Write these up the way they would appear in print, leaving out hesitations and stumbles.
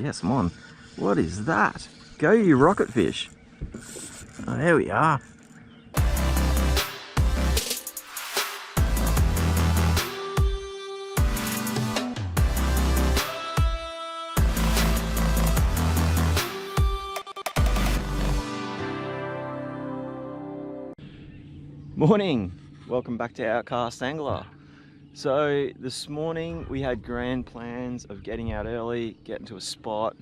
Yes, I'm on. What is that? Go, you rocket fish. Oh, there we are. Morning, welcome back to Outcast Angler. So this morning we had grand plans of getting out early, getting to a spot,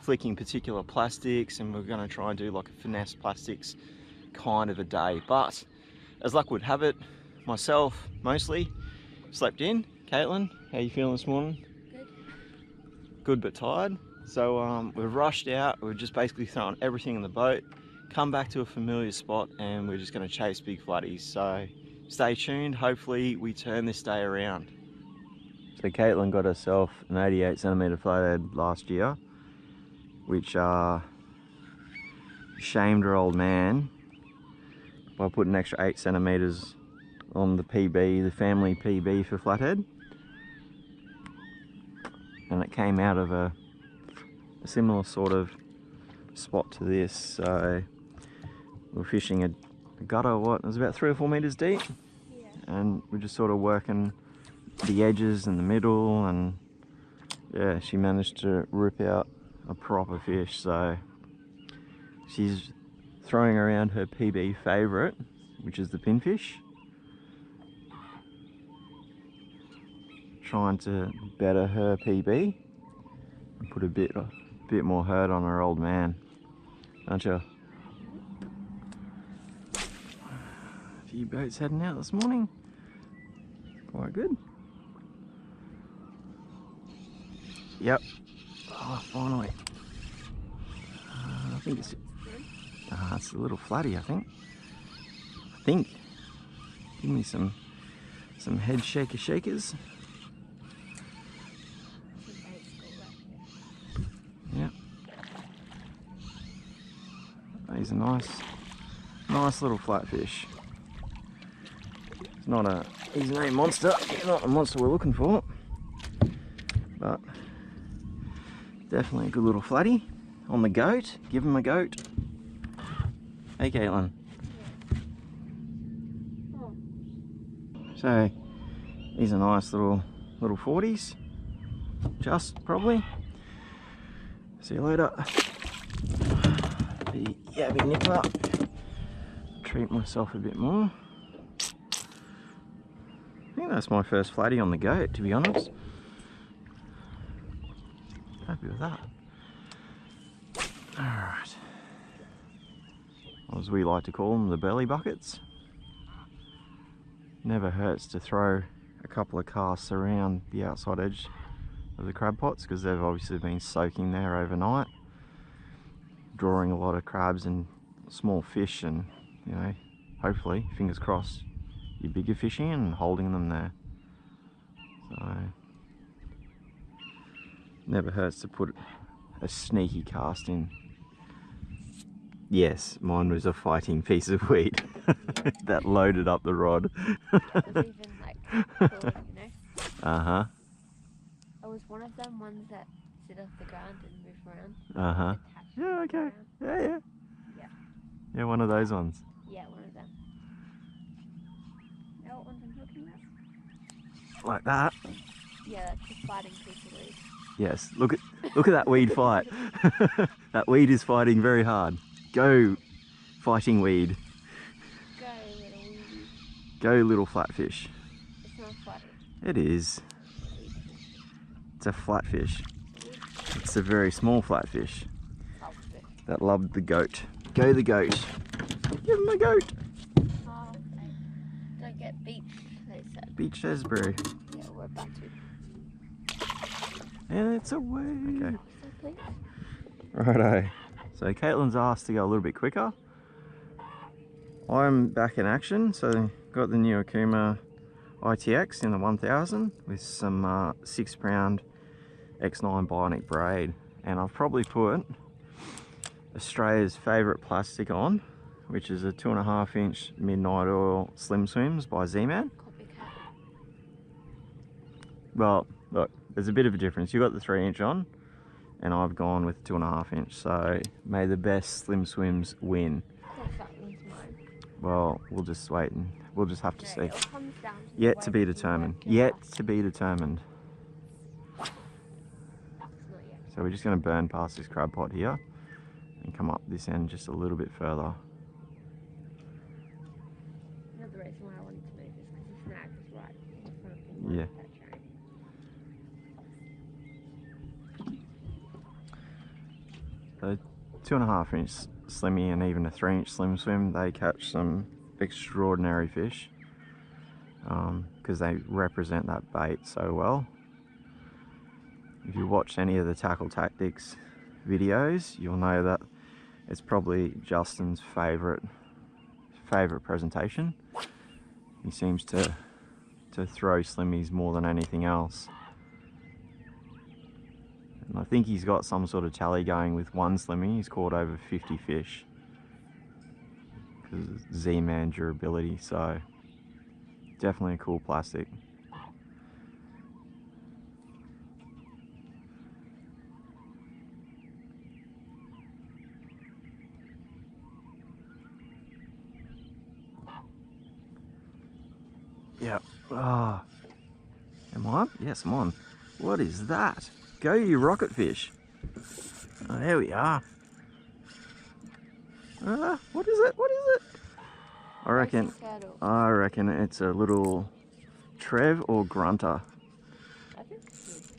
flicking particular plastics, and we're going to try and do like a finesse plastics kind of a day. But as luck would have it, myself mostly slept in. Kaitlin, how you feeling this morning? Good. Good but tired. So we've rushed out. We're just basically throwing everything in the boat, come back to a familiar spot, and we're just going to chase big flatties. So stay tuned. Hopefully we turn this day around. So Kaitlin got herself an 88 centimeter flathead last year, which shamed her old man by putting an extra 8 centimeters on the PB, the family PB for flathead. And it came out of a similar sort of spot to this. So we're fishing a gutter, what, it was about 3 or 4 meters deep. Yeah. And we're just sort of working the edges and the middle, and yeah, she managed to rip out a proper fish. So she's throwing around her PB favourite, which is the pinfish, trying to better her PB and put a bit more hurt on her old man, aren't you? A few boats heading out this morning, quite good. Yep. Oh, finally. I think it's a little flatty, I think. Give me some head shakers. Yep. He's a nice little flatfish. He's no monster. He's not the monster we're looking for, but definitely a good little flatty on the goat. Give him a goat. Hey, Kaitlin. Yeah. Oh. So these are nice little 40s, just probably. See you later. Yeah, big nipper. Treat myself a bit more. I think that's my first flatty on the goat, to be honest. Happy with that. Alright. As we like to call them, the belly buckets. Never hurts to throw a couple of casts around the outside edge of the crab pots, because they've obviously been soaking there overnight, drawing a lot of crabs and small fish, and you know, hopefully, fingers crossed, your bigger fishing and holding them there. So never hurts to put a sneaky cast in. Yes, mine was a fighting piece of weed that loaded up the rod. Even like cool, you know? Uh-huh. I was one of them ones that sit off the ground and move around. Uh-huh. Attached Yeah, okay. around. Yeah. Yeah. Yeah, one of those ones. Yeah, one of them. You know what ones I'm talking about? Like that. Yeah, that's a fighting piece of weed. Yes, look at that weed fight. That weed is fighting very hard. Go, fighting weed. Go, little weedy. Go, little flatfish. It's not fighting. It is. It's a flatfish. It's a very small flatfish that loved the goat. Go the goat. Give him a goat. Oh, okay. Don't get beached, they said. Beach Esbury. Yeah, we're about to. And it's away. Okay. So please. Righto. So Kaitlin's asked to go a little bit quicker. I'm back in action, so got the new Okuma ITX in the 1000 with some 6-pound X9 Bionic braid, and I've probably put Australia's favourite plastic on, which is a 2.5 inch Midnight Oil Slim Swims by ZMan. Well, look, there's a bit of a difference. You got the 3 inch on, and I've gone with 2.5 inch. So may the best Slim Swims win. That one's mine. Well, we'll just wait and we'll just have to see. It all comes down to Yet the to way be you determined. work your Yet muscles. to be determined. Not yet. So we're just going to burn past this crab pot here and come up this end just a little bit further. Another reason why I wanted to move is because the snag was right in front of me. Yeah. That chain. So 2.5 inch slimmy and even a 3 inch Slim Swim, they catch some extraordinary fish because they represent that bait so well. If you watch any of the tackle tactics videos, you'll know that it's probably Justin's favourite presentation. He seems to throw slimmies more than anything else. And I think he's got some sort of tally going with one slimmy. He's caught over 50 fish because of ZMan durability, so definitely a cool plastic. Yep. Ah. Am I on? Yes, I'm on. What is that? Go, you rocket fish. Oh, there we are. What is it? What is it? I reckon it's a little Trev or Grunter. I think it's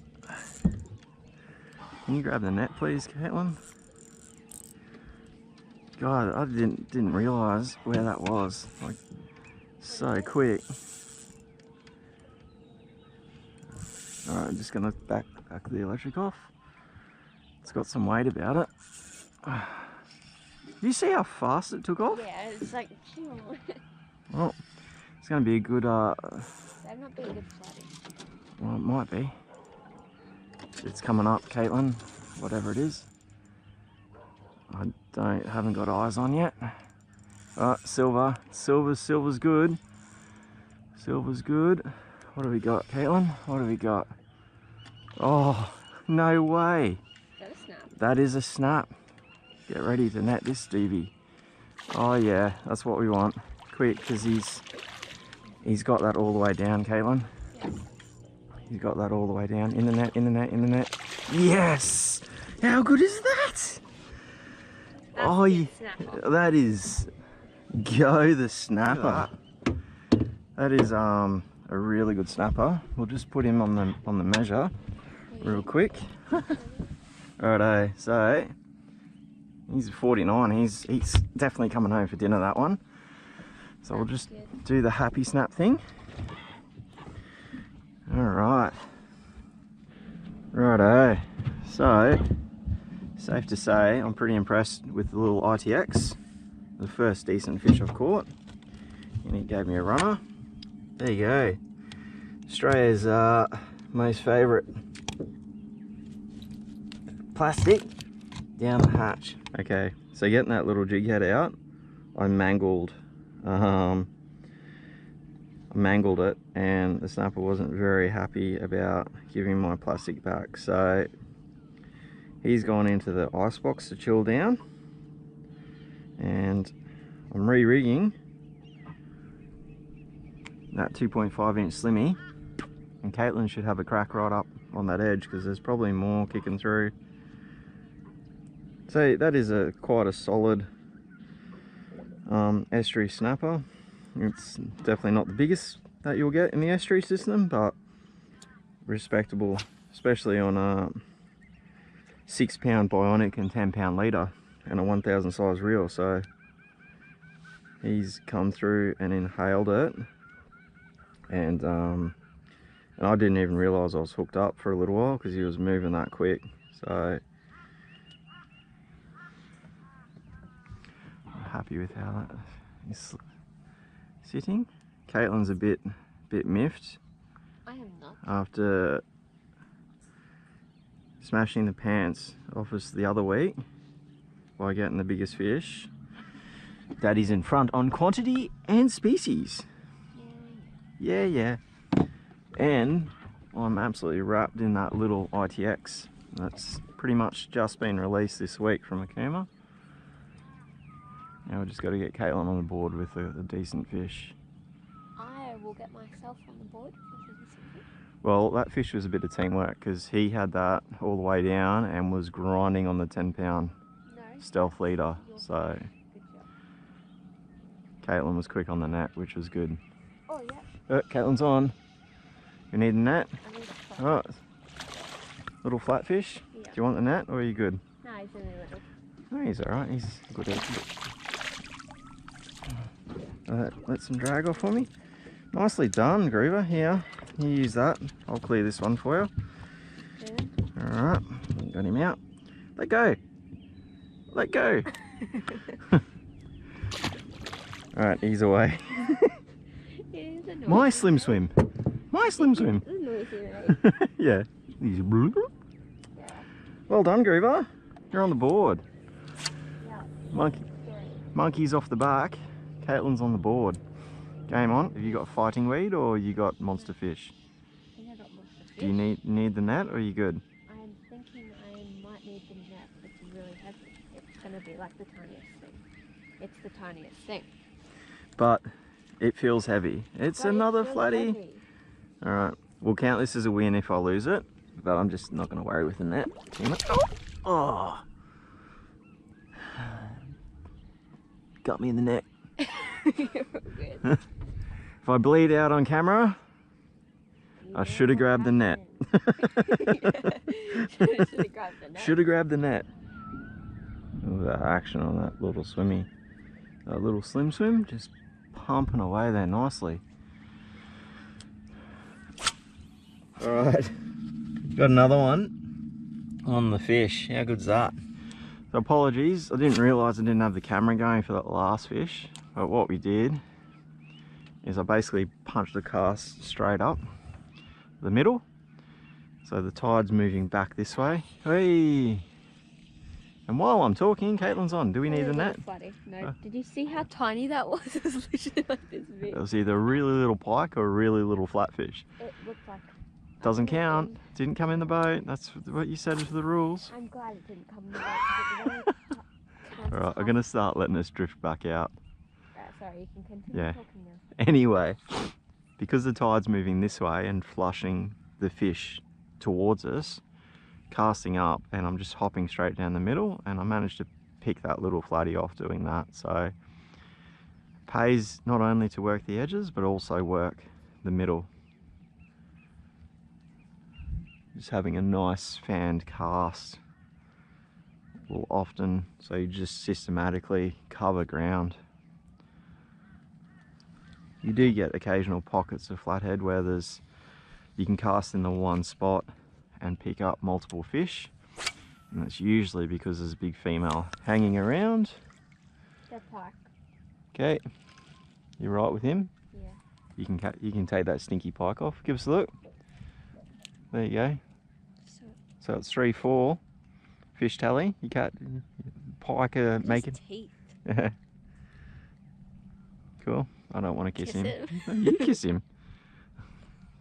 Can you grab the net, please, Kaitlin? God, I didn't realise where that was. Like, so quick. Alright, I'm just gonna back the electric off. It's got some weight about it. Do you see how fast it took off? yeah, it's like Well, it's gonna be a good that'd not be a good flooding. well, it might be. It's coming up, Kaitlin, whatever it is. I haven't got eyes on yet. Silver. Silver's good. Silver's good. What have we got, Kaitlin? What have we got? Oh, no way. Is that a snap? That is a snap. Get ready to net this Stevie. Oh yeah, that's what we want. Quick, because he's got that all the way down, Kaitlin. Yeah. He's got that all the way down. In the net, in the net, in the net. Yes! How good is that? That's Oh, a yeah, snapper. that is go the snapper. That is a really good snapper. We'll just put him on the measure real quick. Righto, so he's 49. He's definitely coming home for dinner, that one. So we'll just do the happy snap thing. All right. Righto. So safe to say I'm pretty impressed with the little ITX. The first decent fish I've caught. And he gave me a runner. There you go. Australia's most favourite plastic down the hatch. Okay, so getting that little jig head out, I mangled it, and the snapper wasn't very happy about giving my plastic back. So he's gone into the ice box to chill down, and I'm re-rigging that 2.5 inch slimmy, and Kaitlin should have a crack right up on that edge because there's probably more kicking through. So that is quite a solid estuary snapper. It's definitely not the biggest that you'll get in the estuary system, but respectable, especially on a 6 pound Bionic and 10 pound leader and a 1000 size reel. So he's come through and inhaled it, and I didn't even realize I was hooked up for a little while because he was moving that quick. So I'm happy with how that is sitting. Kaitlin's a bit miffed. I am not. After smashing the pants off us the other week by getting the biggest fish. Daddy's in front on quantity and species. Yeah. And I'm absolutely wrapped in that little ITX. That's pretty much just been released this week from Okuma. Now we've just got to get Kaitlin on the board with a decent fish. I will get myself on the board with a decent fish. Well, that fish was a bit of teamwork because he had that all the way down and was grinding on the 10-pound stealth leader. So Good job. Kaitlin was quick on the net, which was good. Oh yeah. Caitlin's on. We need a net. I need to try. Alright. Little flatfish. Yeah. Do you want the net or are you good? No, he's only little. Oh, he's alright. He's good at it. Let some drag off for me. Nicely done, Griever. Here, you use that. I'll clear this one for you. Yeah. Alright, got him out. Let go. Let go. Alright, he's away. My slim swim. My slim swim. Yeah. He's well done, Griever. You're on the board. Yeah. Monkey's off the back. Kaitlin's on the board. Game on. Have you got fighting weed or you got monster fish? I think I got monster fish. Do you need the net or are you good? I'm thinking I might need the net. It's really heavy. It's gonna be like the tiniest thing. It's the tiniest thing. But it feels heavy. It's But another it feels flatty. heavy. Alright, we'll count this as a win if I lose it. But I'm just not going to worry with the net. Oh! Got me in the neck. Good. If I bleed out on camera, I should have grabbed the net. Should have grabbed the net. Oh, that action on that little swimmy. That little slim swim, just pumping away there nicely. Alright, got another one on the fish. How good's that? So apologies, I didn't realise I didn't have the camera going for that last fish. But what we did is I basically punched the cast straight up the middle. So the tide's moving back this way. Hey! And while I'm talking, Kaitlin's on. Do we need the net? No. Did you see how tiny that was? It was literally like this big. It was either a really little pike or a really little flatfish. It looked like... Doesn't count. Didn't come in the boat. That's what you said for the rules. I'm glad it didn't come in the boat. Alright, I'm going to start letting us drift back out. Sorry, you can continue Yeah. talking now. Anyway, because the tide's moving this way and flushing the fish towards us, casting up, and I'm just hopping straight down the middle, and I managed to pick that little flatty off doing that. So pays not only to work the edges but also work the middle. Just having a nice fanned cast will often, so you just systematically cover ground. You do get occasional pockets of flathead where you can cast in the one spot and pick up multiple fish, and that's usually because there's a big female hanging around. The park. Okay, you're right with him. Yeah. You can take that stinky pike off. Give us a look. There you go. So it's 3-4 fish tally. You can't pike make it. Teeth. Cool. I don't want to kiss him. him. No, you kiss him.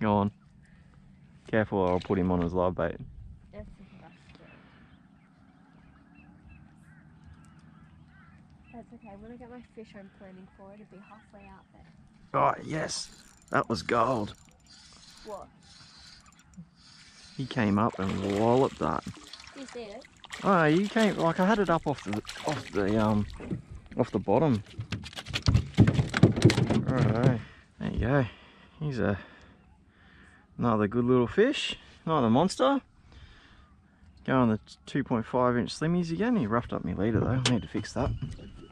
Go on. Careful, or I'll put him on as live bait. That's disgusting. That's okay. When I get my fish I'm planning for, it'll be halfway out there. Oh yes, that was gold. What? He came up and walloped that. You see it? Oh, you came like I had it up off the bottom. Alright, there you go. He's another good little fish, not a monster. Go on the 2.5 inch slimmies again. He roughed up my leader though. I need to fix that.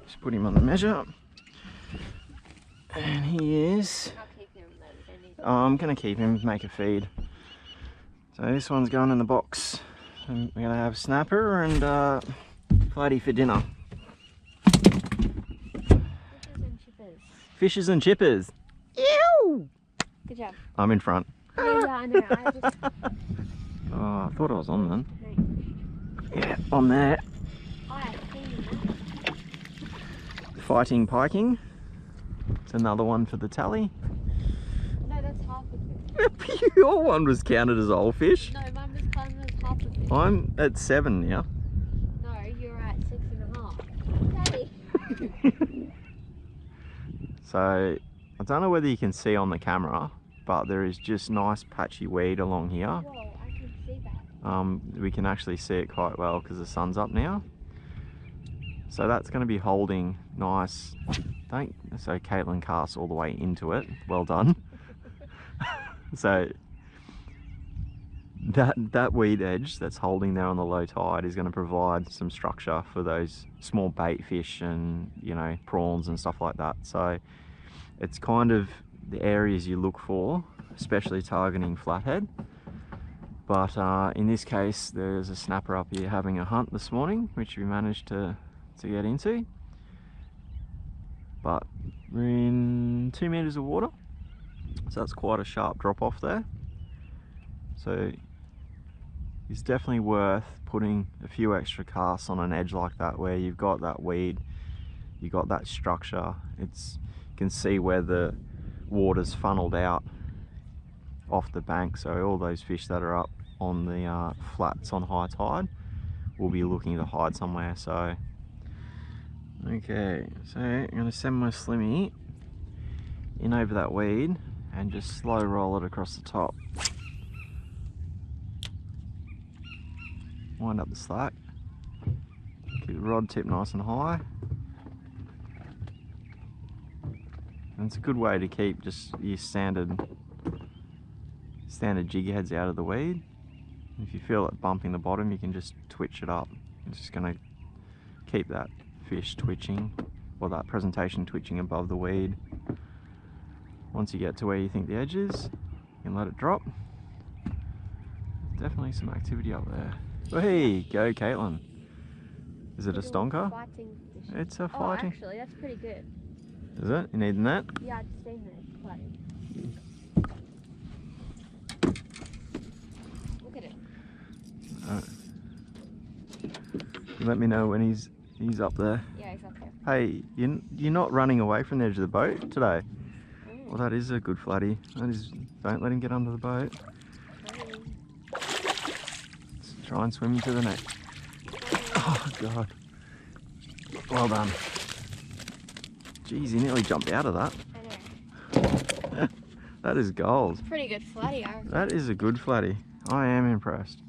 Just put him on the measure. And he is. I'll keep him though. I'm gonna keep him, make a feed. So this one's going in the box. And we're gonna have snapper and flatty for dinner. Fishes and chippers. Fishes and chippers. Ew! Good job. I'm in front. Yeah, I know. I just... Oh, I thought I was on then. No. Yeah, on there. I've seen that. Fighting piking. It's another one for the tally. No, that's half a fish. Your one was counted as a whole fish. No, mine was counted as half a fish. I'm at 7 now. No, you're at 6.5. Daddy! So I don't know whether you can see on the camera, but there is just nice patchy weed along here. Whoa, I can see that. We can actually see it quite well because the sun's up now. So that's going to be holding nice. So Kaitlin casts all the way into it. Well done. So that weed edge that's holding there on the low tide is going to provide some structure for those small bait fish and, you know, prawns and stuff like that. So it's kind of the areas you look for, especially targeting flathead. But in this case, there's a snapper up here having a hunt this morning, which we managed to get into. But we're in 2 meters of water, so that's quite a sharp drop off there. So it's definitely worth putting a few extra casts on an edge like that, where you've got that weed, you've got that structure. You can see where the water's funneled out off the bank, so all those fish that are up on the flats on high tide will be looking to hide somewhere. So okay, so I'm going to send my slimmy in over that weed and just slow roll it across the top. Wind up the slack, keep the rod tip nice and high, and it's a good way to keep just your standard jigheads out of the weed. If you feel it bumping the bottom, you can just twitch it up. It's just going to keep that fish twitching, or that presentation twitching above the weed. Once you get to where you think the edge is, you can let it drop. There's definitely some activity up there. Hey, go Kaitlin. Is it a stonker? It's a fighting. Oh, actually, that's pretty good. Is it? You needing that? Yeah, I've seen that. It's fighting. Look at it. Let me know when he's up there. Yeah, he's up there. Hey, you're not running away from the edge of the boat today. Well, that is a good flatty. That is. Don't let him get under the boat. Let's try and swim into the net. Oh God. Well done. Jeez, he nearly jumped out of that. I know. That is gold. It's pretty good flatty, I reckon. That is a good flatty. I am impressed.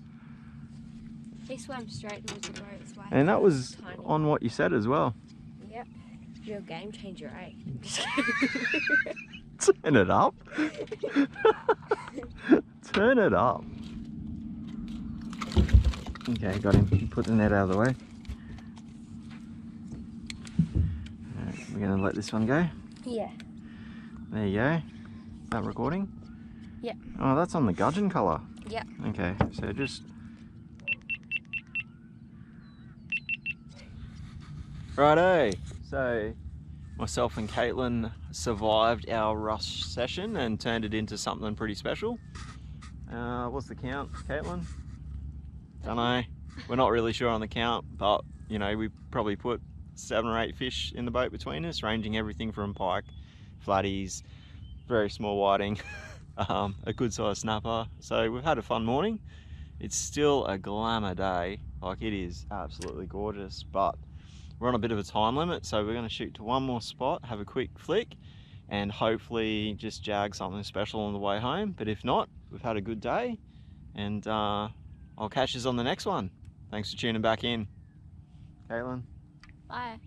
He swam straight towards the boat. And that was tiny. On what you said as well. Yep. Real game changer, eh? Turn it up. Turn it up. Okay, got him. Put the net out of the way. Alright, we're going to let this one go. Yeah. There you go. Is that recording? Yep. Oh, that's on the gudgeon colour. Yep. Okay, so just... Righto. So myself and Kaitlin survived our rush session and turned it into something pretty special. What's the count, Kaitlin? Don't know. We're not really sure on the count, but you know, we probably put 7 or 8 fish in the boat between us, ranging everything from pike, flatties, very small whiting, a good sized snapper. So we've had a fun morning. It's still a glamour day, like it is absolutely gorgeous, but we're on a bit of a time limit, so we're going to shoot to one more spot, have a quick flick, and hopefully just jag something special on the way home. But if not, we've had a good day, and I'll catch us on the next one. Thanks for tuning back in. Kaitlin? Bye.